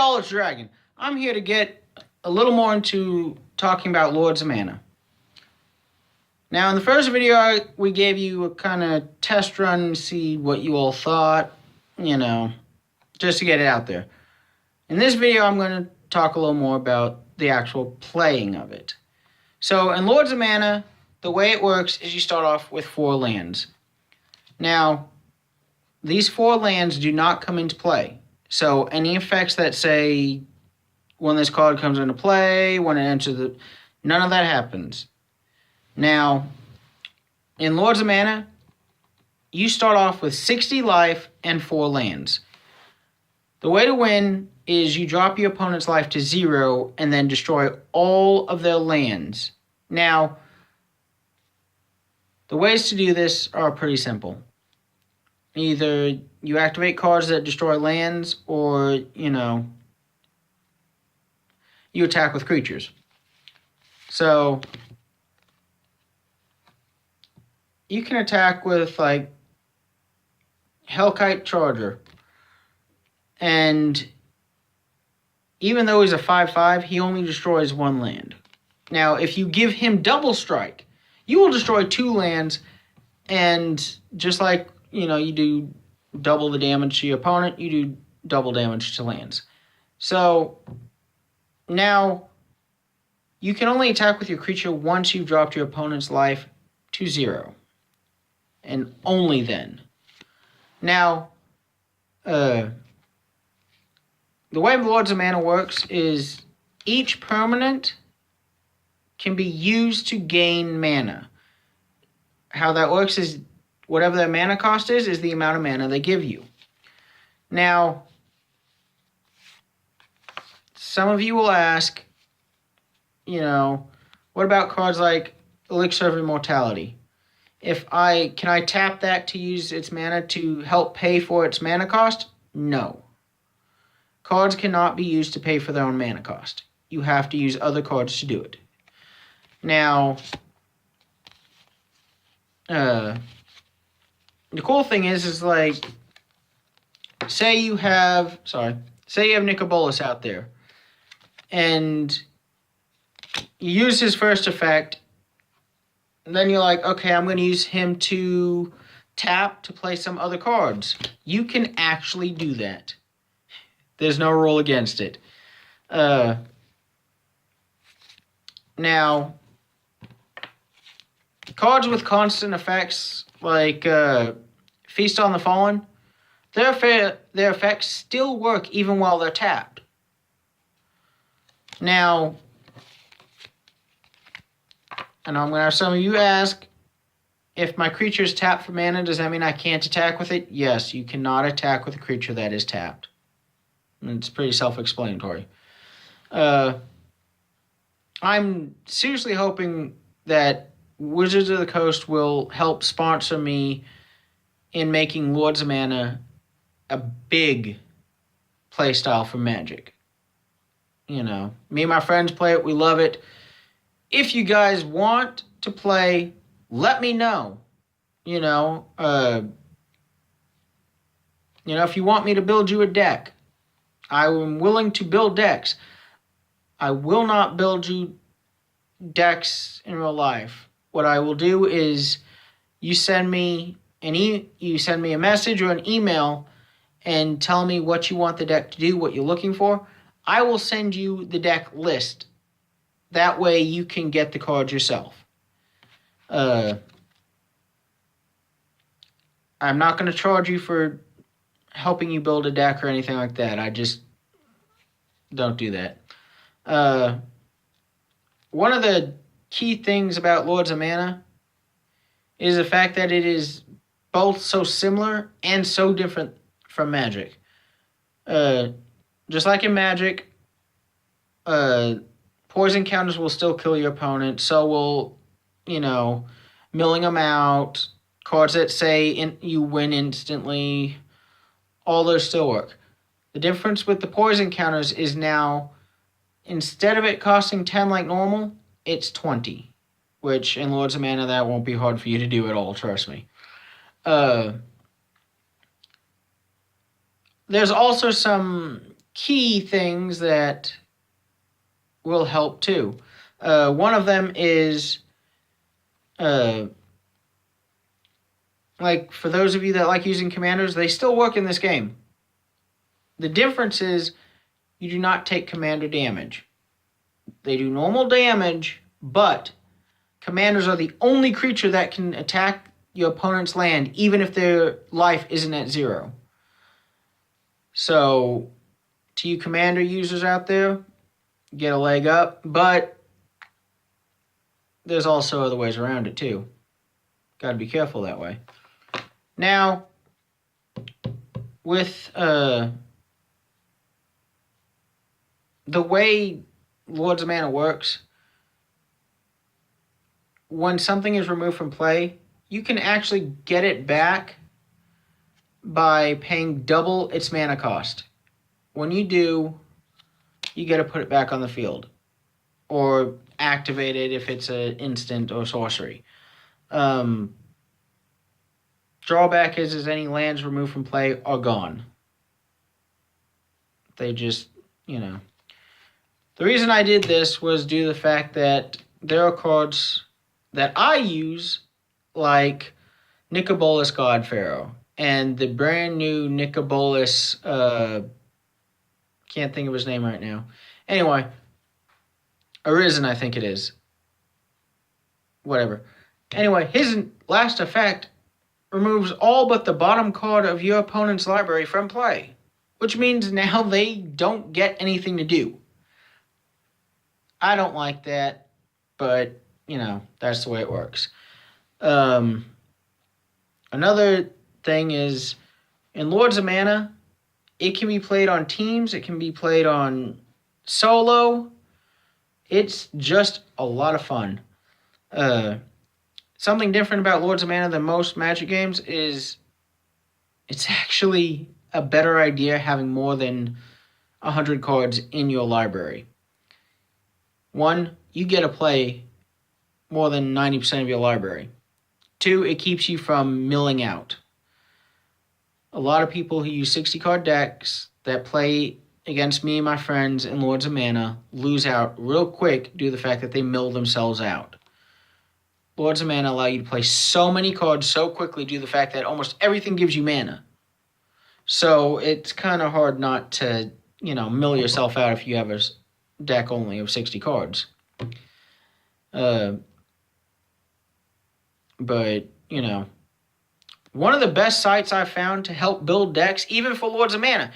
all, it's Dragon. I'm here to get a little more into talking about Lords of Mana. Now, in the first video, we gave you a kind of test run to see what you all thought, just to get it out there. In this video, I'm going to talk a little more about the actual playing of it. So, in Lords of Mana, the way it works is you start off with 4 lands. Now, these 4 lands do not come into play. So, any effects that say when this card comes into play, when it enters the... none of that happens. Now, in Lords of Mana, you start off with 60 life and 4 lands. The way to win is you drop your opponent's life to 0 and then destroy all of their lands. Now, the ways to do this are pretty simple. Either you activate cards that destroy lands, or, you attack with creatures. So, you can attack with, like, Hellkite Charger. And even though he's a 5/5, he only destroys 1 land. Now, if you give him Double Strike, you will destroy 2 lands, and just like, you do double the damage to your opponent, you do double damage to lands. So, now, you can only attack with your creature once you've dropped your opponent's life to 0. And only then. Now, the way Lords of Mana works is each permanent can be used to gain mana. How that works is whatever their mana cost is the amount of mana they give you. Now, some of you will ask, what about cards like Elixir of Immortality? Can I tap that to use its mana to help pay for its mana cost? No. Cards cannot be used to pay for their own mana cost. You have to use other cards to do it. Now, the cool thing is like, say you have Nicol Bolas out there, and you use his first effect, and then you're like, okay, I'm going to use him to tap to play some other cards. You can actually do that. There's no rule against it. Now, cards with constant effects, like Feast on the Fallen, their effects still work even while they're tapped. Now, and I'm going to have some of you ask, if my creature is tapped for mana, does that mean I can't attack with it? Yes, you cannot attack with a creature that is tapped. And it's pretty self-explanatory. I'm seriously hoping that Wizards of the Coast will help sponsor me in making Lords of Mana a big playstyle for Magic. Me and my friends play it. We love it. If you guys want to play, let me know. If you want me to build you a deck, I am willing to build decks. I will not build you decks in real life. What I will do is you send me a message or an email and tell me what you want the deck to do, what you're looking for. I will send you the deck list. That way you can get the cards yourself. I'm not going to charge you for helping you build a deck or anything like that. I just don't do that. One of the key things about Lords of Mana is the fact that it is both so similar and so different from Magic. Just like in Magic, poison counters will still kill your opponent, so will, milling them out, cards that say you win instantly, all those still work. The difference with the poison counters is now, instead of it costing 10 like normal, it's 20. Which, in Lords of Mana, that won't be hard for you to do at all, trust me. There's also some key things that will help too. One of them is, like, for those of you that like using commanders, they still work in this game. The difference is you do not take commander damage. They do normal damage, but commanders are the only creature that can attack your opponent's land, even if their life isn't at 0. So, to you commander users out there, get a leg up, but there's also other ways around it too. Gotta be careful that way. Now, with the way Lords of Mana works, when something is removed from play, you can actually get it back by paying double its mana cost. When you do, you get to put it back on the field, or activate it if it's an instant or sorcery. Drawback is any lands removed from play are gone. They just, The reason I did this was due to the fact that there are cards that I use, like Nicol God Pharaoh, and the brand new Nicol, can't think of his name right now. Anyway, Arisen, I think it is. Whatever. Anyway, his last effect removes all but the bottom card of your opponent's library from play, which means now they don't get anything to do. I don't like that, but, that's the way it works. Another thing is, in Lords of Mana, it can be played on teams, it can be played on solo. It's just a lot of fun. Something different about Lords of Mana than most Magic games is it's actually a better idea having more than 100 cards in your library. One, you get to play more than 90% of your library. Two, it keeps you from milling out. A lot of people who use 60-card decks that play against me and my friends in Lords of Mana lose out real quick due to the fact that they mill themselves out. Lords of Mana allow you to play so many cards so quickly due to the fact that almost everything gives you mana. So it's kind of hard not to, mill yourself out if you have a deck only of 60 cards. But, one of the best sites I've found to help build decks, even for Lords of Mana,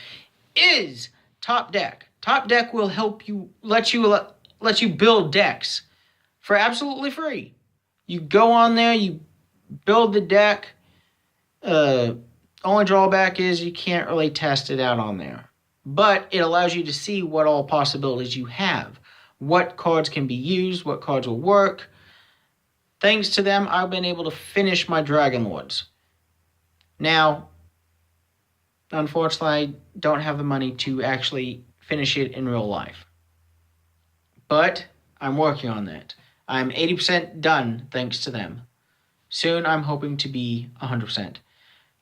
is Top Deck. Top Deck will help you, let you build decks for absolutely free. You go on there, you build the deck. Only drawback is you can't really test it out on there. But it allows you to see what all possibilities you have. What cards can be used, what cards will work. Thanks to them, I've been able to finish my Dragon Lords. Now, unfortunately, I don't have the money to actually finish it in real life. But I'm working on that. I'm 80% done thanks to them. Soon, I'm hoping to be 100%.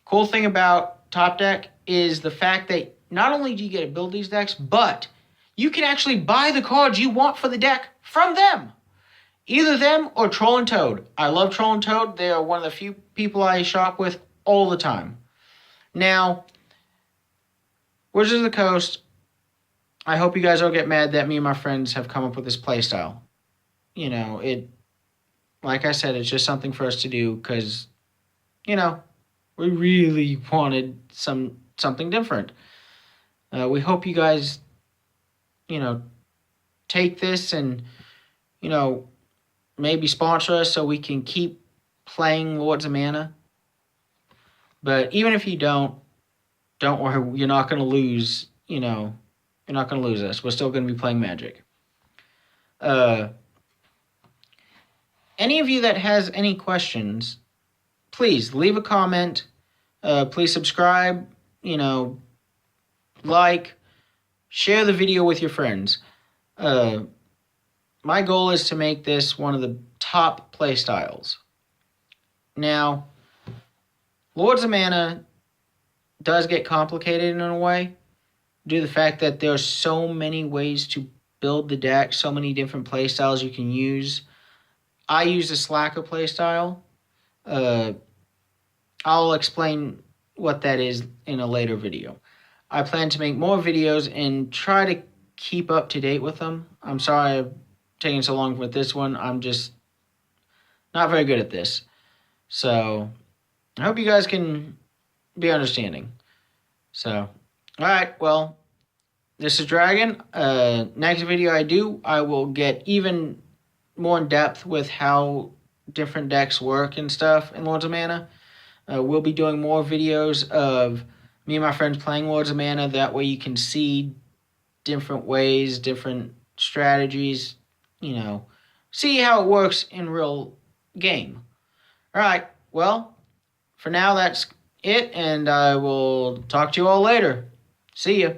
Cool thing about Top Deck is the fact that not only do you get to build these decks, but you can actually buy the cards you want for the deck from them. Either them or Troll and Toad. I love Troll and Toad. They are one of the few people I shop with all the time. Now, Wizards of the Coast, I hope you guys don't get mad that me and my friends have come up with this playstyle. Like I said, it's just something for us to do because, we really wanted something different. We hope you guys, take this and, maybe sponsor us so we can keep playing Lords of Mana. But even if you don't worry, you're not going to lose, you're not going to lose us. We're still going to be playing Magic. Any of you that has any questions, please leave a comment. Please subscribe, like, share the video with your friends. My goal is to make this one of the top play styles. Now, Lords of Mana does get complicated in a way, due to the fact that there are so many ways to build the deck, so many different play styles you can use. I use the Slacker play style. I'll explain what that is in a later video. I plan to make more videos and try to keep up to date with them. I'm sorry I've taken so long with this one. I'm just not very good at this. So I hope you guys can be understanding. So, all right, well, this is Dragon. Next video I will get even more in depth with how different decks work and stuff in Lords of Mana. We'll be doing more videos of me and my friends playing Lords of Mana. That way you can see different ways, different strategies, see how it works in real game. All right, well, for now that's it, and I will talk to you all later. See ya.